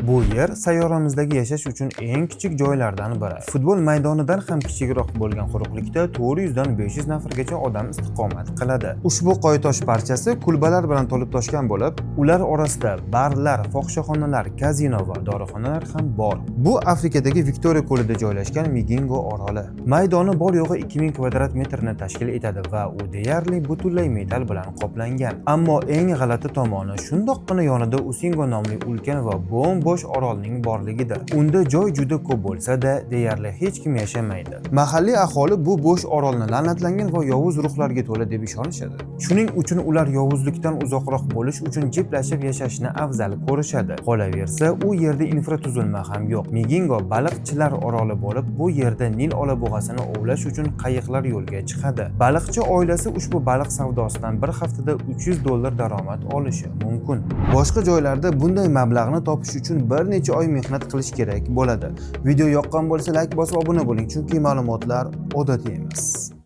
Bu yer sayyoramizdagi yashash uchun eng kichik joylardan biri. Futbol maydonidan ham kichikroq bo'lgan quruqlikda 400 dan 500 nafargacha odam istiqomat qiladi. Ushbu qoyatosh parchasi kulbalar bilan to'lib toshgan bo'lib, ular orasida barlar, fohishaxonalar, kazino va dorixonalar ham bor. Bu Afrikadagi Viktoriya ko'lida joylashgan Migingo oroli. Maydoni bor yo'g'i 2000 kvadrat metrni tashkil etadi va u deyarli butunlay metall bilan qoplangan. Ammo eng g'alati tomoni shundoqqina yonida Usingo nomli ulkan va bo'sh orolning borligidir. Unda joy juda ko'p bo'lsa-da, deyarli hech kim yashamaydi. Mahalliy aholi bu bo'sh orolni la'natlangan va yovuz ruhlarga to'la deb ishonishadi. Shuning uchun ular yovuzlikdan uzoqroq bo'lish uchun jiplashib yashashni afzal ko'rishadi. Qolaversa, u yerda infratuzilma ham yo'q. Migingo baliqchilar oroli bo'lib, bu yerda Nil olabug'asini ovlash uchun qayiqlar yo'lga chiqadi. Baliqchi oilasi ushbu baliq savdosidan bir haftada $300 daromad olishi mumkin. Boshqa joylarda bunday mablag'ni topish uchun bir necha oy mehnat qilish kerak bo'ladi. Video yoqqan bo'lsa, like bosib obuna bo'ling, chunki ma'lumotlar odatiy emas.